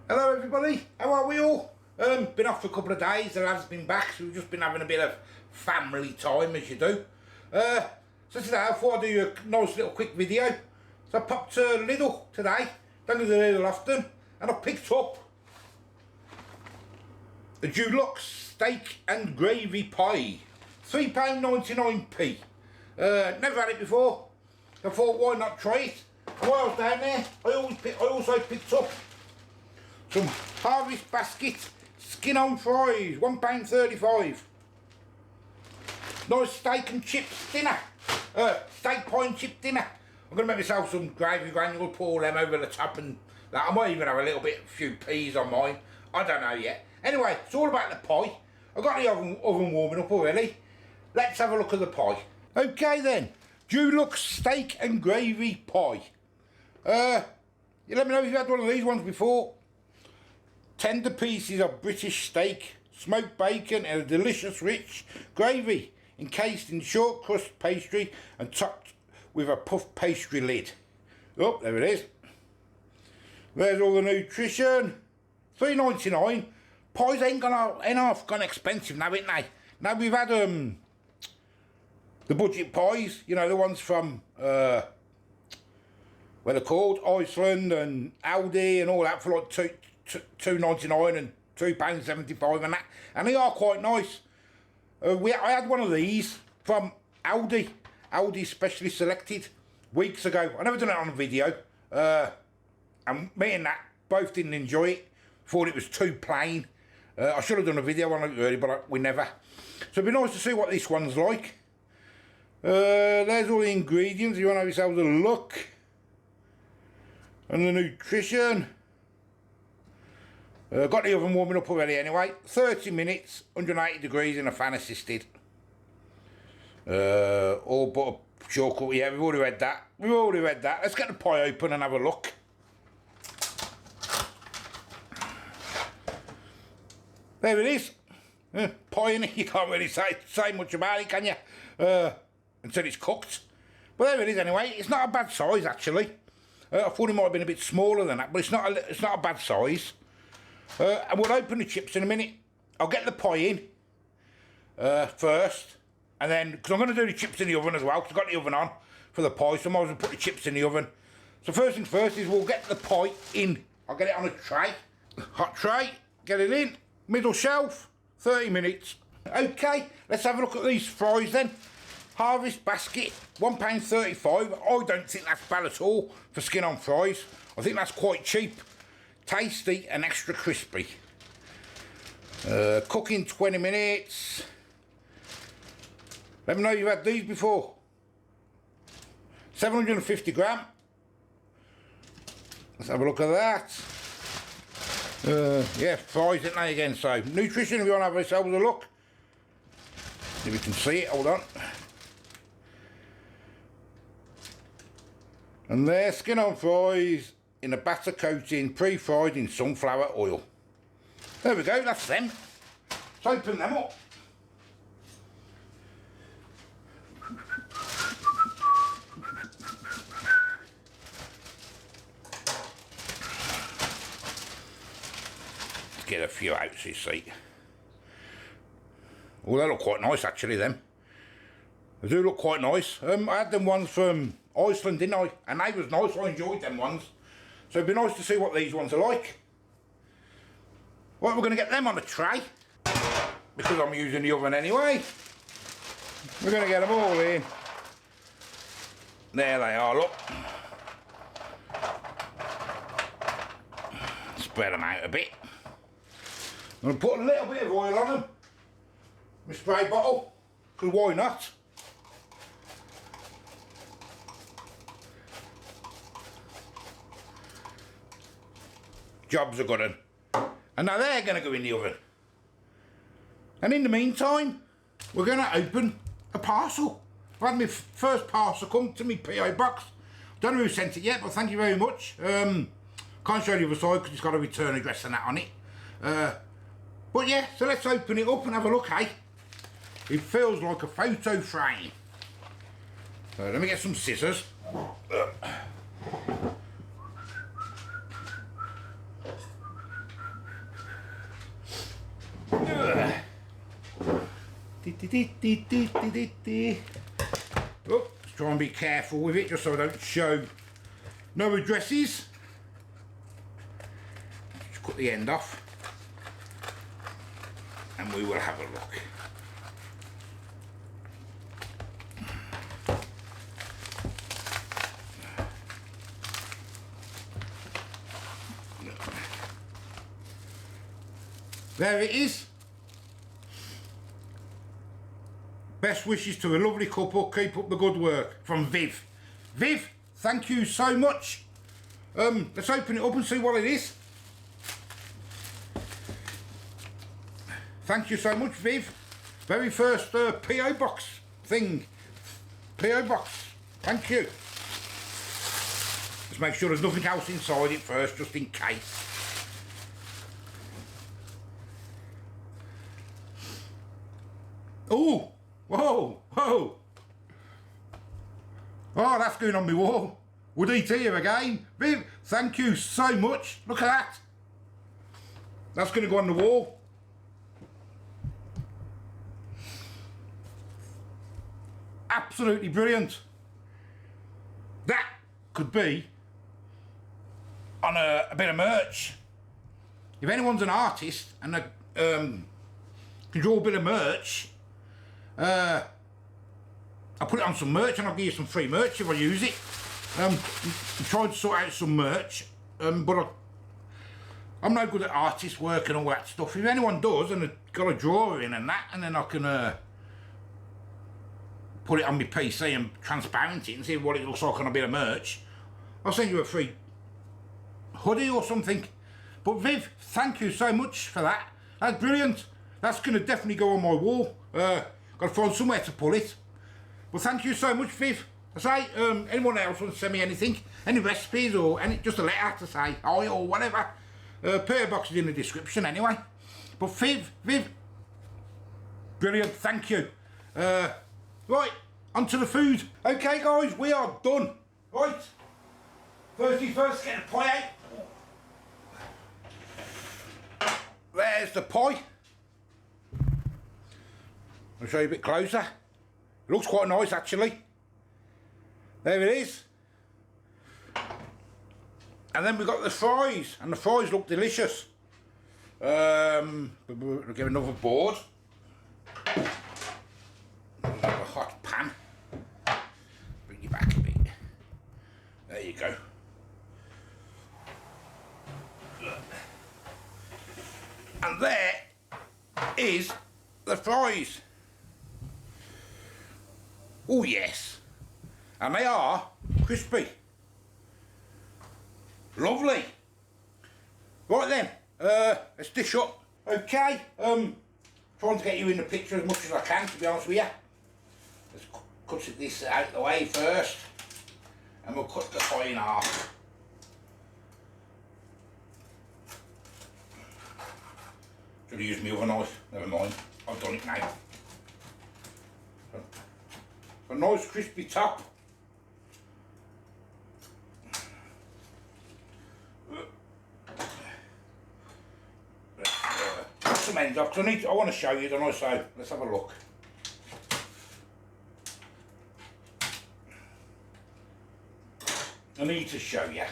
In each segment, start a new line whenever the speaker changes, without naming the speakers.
Hello everybody, how are we all? Been off for a couple of days, the lad's been back, so we've just been having a bit of family time as you do. So today I thought I'd do you a nice little quick video. So I popped to Lidl today, don't go to Lidl often, and I picked up a Deluxe steak and gravy pie. £3.99p. Never had it before, so I thought why not try it. And while I was down there, I also picked up some Harvest Basket skin on fries, £1.35. Nice steak and chips dinner. Steak pie and chip dinner. I'm going to make myself some gravy granule, pour them over the top and that. I might even have a few peas on mine. I don't know yet. Anyway, it's all about the pie. I've got the oven warming up already. Let's have a look at the pie. Okay then, Deluxe steak and gravy pie. You let me know if you've had one of these ones before. Tender pieces of British steak, smoked bacon and a delicious rich gravy encased in short crust pastry and topped with a puff pastry lid. Oh, there it is. There's all the nutrition. $3.99. Pies ain't gone expensive now, ain't they? Now we've had the budget pies, you know, the ones from where they're called, Iceland and Aldi and all that for like £2.99 and £2.75 and that, and they are quite nice. I had one of these from Aldi specially selected weeks ago. I never done it on a video, and me and that both didn't enjoy it. Thought it was too plain. I should have done a video on it really, but we never. So it'd be nice to see what this one's like. There's all the ingredients. You want to have yourselves a look, and the nutrition. Got the oven warming up already anyway. 30 minutes, 180 degrees in a fan assisted. All butter chocolate. Yeah, we've already read that. Let's get the pie open and have a look. There it is. Pie in it. You can't really say much about it, can you? Until it's cooked. But there it is anyway. It's not a bad size actually. I thought it might have been a bit smaller than that, but it's not a bad size. And we'll open the chips in a minute. I'll get the pie in first, and then because I'm going to do the chips in the oven as well, because I've got the oven on for the pie, so I might as well put the chips in the oven. So first things first is we'll get the pie in. I'll get it on a tray, hot tray, get it in, middle shelf, 30 minutes. Okay, let's have a look at these fries then. Harvest Basket, £1.35. I don't think that's bad at all for skin on fries. I think that's quite cheap. Tasty and extra crispy. Cooking 20 minutes. Let me know you've had these before. 750 gram. Let's have a look at that. Yeah, fries it now again. So nutrition, if you want to have yourselves a look. See if we can see it, hold on. And there, skin on fries in a batter coating, pre-fried in sunflower oil. There we go, that's them. Let's open them up. Let's get a few out so you see. Oh, they look quite nice actually, them. They do look quite nice. I had them ones from Iceland, didn't I? And they was nice, I enjoyed them ones. So it'd be nice to see what these ones are like. Right, we're going to get them on a tray, because I'm using the oven anyway. We're going to get them all in. There they are, look. Spread them out a bit. I'm going to put a little bit of oil on them. My spray bottle, because why not? Jobs are good one. And now they're going to go in the oven. And in the meantime, we're going to open a parcel. I've had my first parcel come to me PO box. Don't know who sent it yet, but thank you very much. Can't show the other side because it's got a return address and that on it. But yeah, so let's open it up and have a look, eh? It feels like a photo frame. So let me get some scissors. Oh, let's try and be careful with it just so I don't show no addresses. Just cut the end off and we will have a look. There it is. Best wishes to a lovely couple. Keep up the good work. From Viv. Viv, thank you so much. Let's open it up and see what it is. Thank you so much, Viv. Very first P.O. box thing. P.O. box. Thank you. Let's make sure there's nothing else inside it first, just in case. Oh, whoa, whoa. Oh, that's going on my wall. Would eat here again. Viv, thank you so much. Look at that. That's going to go on the wall. Absolutely brilliant. That could be on a bit of merch. If anyone's an artist and can draw a bit of merch, I'll put it on some merch and I'll give you some free merch if I use it. I'm trying to sort out some merch, but I'm no good at artist work and all that stuff. If anyone does and they've got a drawing and that, and then I can put it on my PC and transparent it and see what it looks like on a bit of merch, I'll send you a free hoodie or something. But Viv, thank you so much for that. That's brilliant. That's going to definitely go on my wall. Got to find somewhere to pull it. But thank you so much, Viv. I say, anyone else wants to send me anything, any recipes or any, just a letter to say hi or whatever, PO box is in the description anyway. But Viv, brilliant, thank you. Right, onto the food. Okay guys, we are done. Right, first, get the pie out. There's the pie. I'll show you a bit closer. It looks quite nice actually. There it is. And then we've got the fries, and the fries look delicious. We'll get another board. Another hot pan. Bring you back a bit. There you go. And there is the fries. Oh yes, and they are crispy. Lovely. Right then, let's dish up. Okay, trying to get you in the picture as much as I can, to be honest with you. Let's cut this out of the way first, and we'll cut the pie in half. Should have used my other knife, never mind, I've done it now. A nice crispy top. Cut some ends off, because I want to show you, don't I? So let's have a look. I need to show you.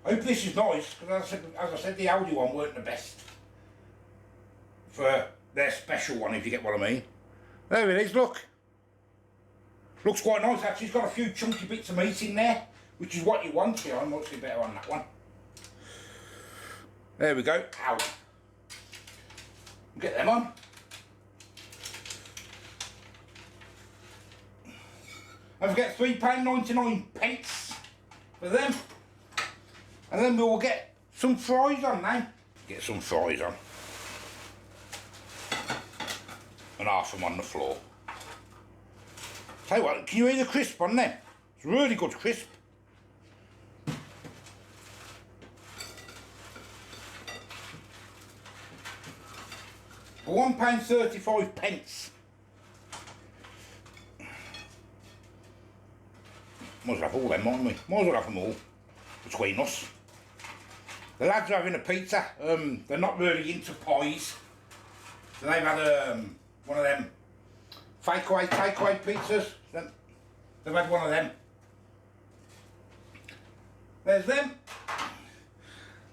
I hope this is nice, because as I said, the Aldi one weren't the best. For their special one, if you get what I mean. There it is, look. Looks quite nice actually. It's got a few chunky bits of meat in there, which is what you want here. I'm much better on that one. There we go. Ow. Get them on. Don't forget £3.99 for them. And then we will get some fries on now. Get some fries on. And half them on the floor. Tell you what, can you hear the crisp on them? It's really good crisp. For £1.35. Might as well have all them, mightn't we? Might as well have them all between us. The lads are having a pizza. They're not really into pies. So they've had one of them takeaway pizzas. They've had one of them. There's them.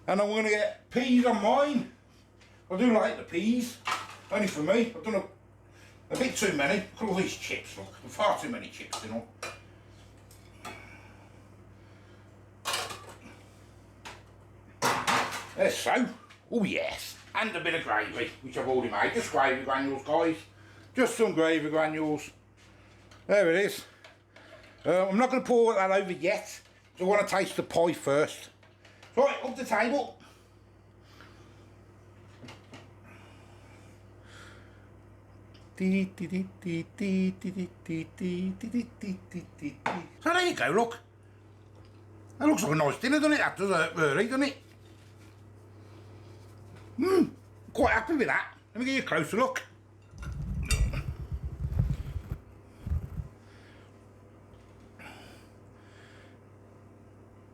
And I'm going to get peas on mine. I do like the peas. Only for me. I've done a bit too many. Look at all these chips. Look, far too many chips, you know. There, so. Oh yes. And a bit of gravy, which I've already made. Just gravy granules, guys. Just some gravy granules. There it is. I'm not going to pour that over yet. So I want to taste the pie first. Right, up the table. So there you go, look. That looks like a nice dinner, doesn't it? That does really, doesn't it? Quite happy with that. Let me give you a closer look.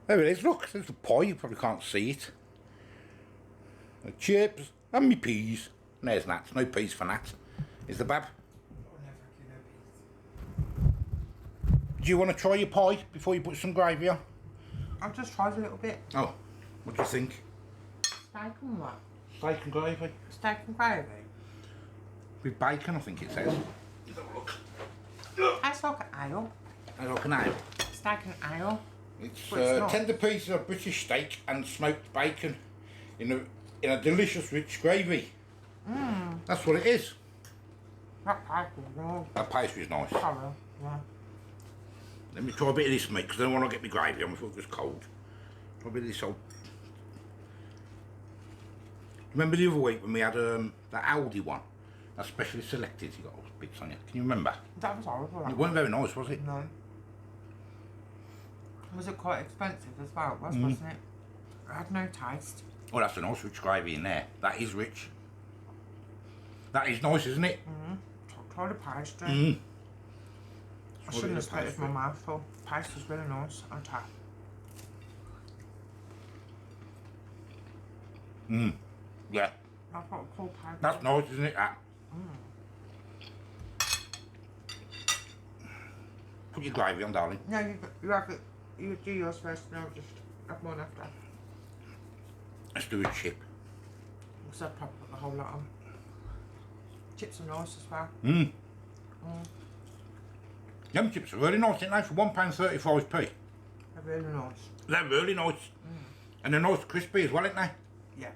There it is, look, there's the pie, you probably can't see it. The chips and me peas. And there's Nat, no peas for Nat. Is the bab? Do you want to try your pie before you put some gravy on?
I've just tried a little bit.
Oh, what do you think?
Steak and what?
Steak and gravy.
Steak and gravy?
With bacon, I think it says. Let's have a look.
That's like an ale.
That's like an ale.
Steak and ale.
It's tender pieces of British steak and smoked bacon in a delicious rich gravy. That's what it is.
That pastry is nice.
That pastry is nice.
Sorry, yeah.
Let me try a bit of this, mate, because I don't want to get my gravy on before it goes cold. Try a bit of this old. Remember the other week when we had that Aldi one? That specially selected, you got all the bits on it. Can you remember?
That was horrible.
It wasn't very nice, was it?
No. Was it quite expensive as well? Wasn't it? It had no taste.
Oh, that's a nice rich gravy in there. That is rich. That is nice, isn't it?
Try the pastry. I shouldn't have spit it
pastry.
in my mouth full. Pastry's really nice on top.
Yeah.
That's what we call pastry.
That's nice, isn't it? That. Put your gravy on, darling.
No, you have it. You do yours first, and I'll just have one after.
Let's do a chip.
Because I'd probably put the whole lot on. Chips are nice as well.
Them chips are really nice, aren't they? For £1.35p.
They're really nice.
They're really nice. And they're nice crispy as well, aren't they?
Yeah.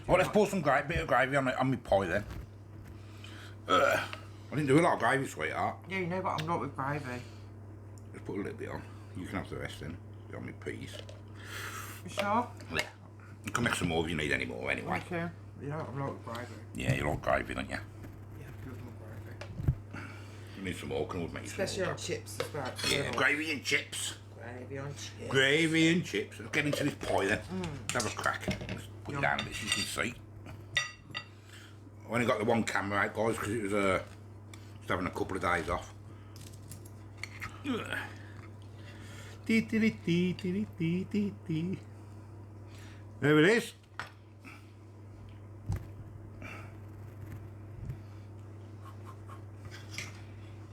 Right, let's pour some bit of gravy on my pie then. I didn't do a lot of gravy, sweetheart.
Yeah, you know what I'm not with gravy.
Just put a little bit on. You can have the rest then. Bit on my peas.
You sure?
Yeah. You can make some more if you need any more anyway.
Okay. You know I'm not with gravy.
Yeah, you like gravy, don't you?
Yeah, good with gravy.
You need some more, can always make you some
Especially
more.
on chips as well.
Yeah, gravy and chips.
Gravy on chips.
Gravy and chips. Let's get into this pie then. Let's have a crack. Let's put it down a bit so you can see. I only got the one camera out, guys, because it was just having a couple of days off. There it is.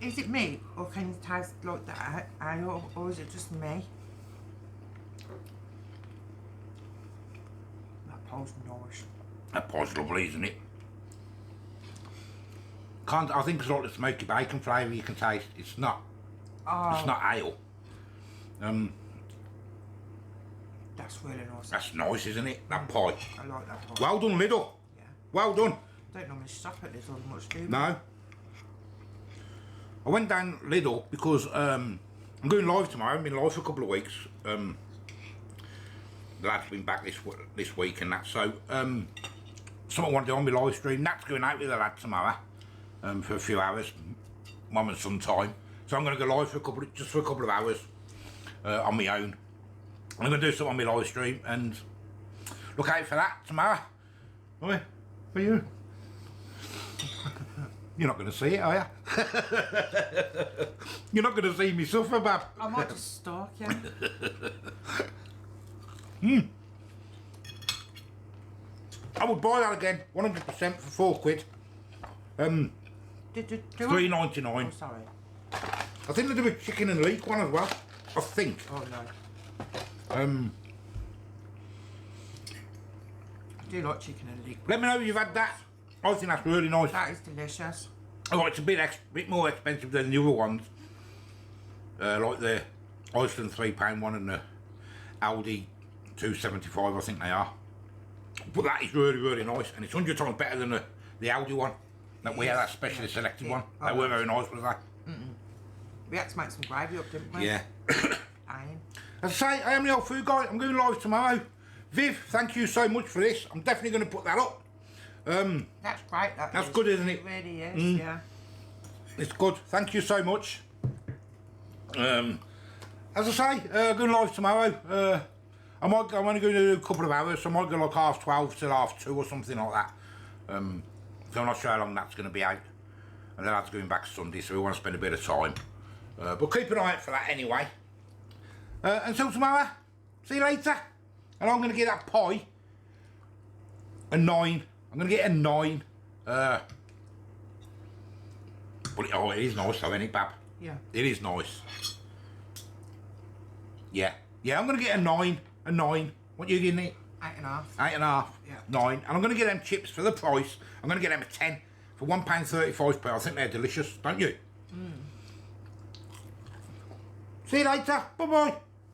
Is it me, or can you taste like that, or is it just me? That pie's nice.
That pie's lovely, isn't it? I think it's like the smoky bacon flavour you can taste. It's not.
Oh.
It's not ale.
That's really nice.
That's nice, isn't it? That pie.
I like that pie.
Well done, Lidl.
Yeah.
Well done.
Don't normally stop at Lidl much, do you?
No. I went down Lidl because I'm going live tomorrow. I've been live for a couple of weeks. The lad's been back this week and that. So someone wanted to do on my live stream. Nat's going out with the lad tomorrow for a few hours, mum and son time. So I'm going to go live for just for a couple of hours on my own. I'm going to do something on my live stream and look out for that tomorrow. Oi, for you. You're not going to see it, are you? You're not going to see me suffer, Bab.
I might just stalk you.
I would buy that again, 100% for £4.
Did you do
£3.99.
Oh, sorry.
I think they do a chicken and leek one as well. I think.
Oh, no.
Um,
I do like chicken and leek.
let me know if you've had that. I think that's really nice.
That is delicious.
Oh, it's a bit more expensive than the other ones. Like the Iceland £3 one and the Aldi £2.75, I think they are. But that is really, really nice, and it's 100 times better than the Aldi one that we had, that specially selected one. They weren't very nice, was they?
We had to make some gravy up, didn't we?
Yeah.
Aye.
As I say, I am the old food guy. I'm going live tomorrow. Viv, thank you so much for this. I'm definitely going to put that up.
That's great.
That's good, isn't it?
It really is, yeah.
It's good. Thank you so much. As I say, going live tomorrow. I'm only going to do a couple of hours, so I might go like 12:30 till 2:30 or something like that. So I'm not sure how long that's going to be out. And then I'm going back Sunday, so we want to spend a bit of time. But keep an eye out for that anyway. Until tomorrow, see you later. And I'm going to get that pie a 9. I'm going to get a 9. But it is nice though, isn't it, Bab?
Yeah.
It is nice. Yeah. Yeah, I'm going to get a 9. A 9. What are you getting it?
8.5.
8.5.
Yeah.
9. And I'm going to get them chips for the price. I'm going to get them a 10 for £1.35. I think they're delicious, don't you? See you later. Bye-bye.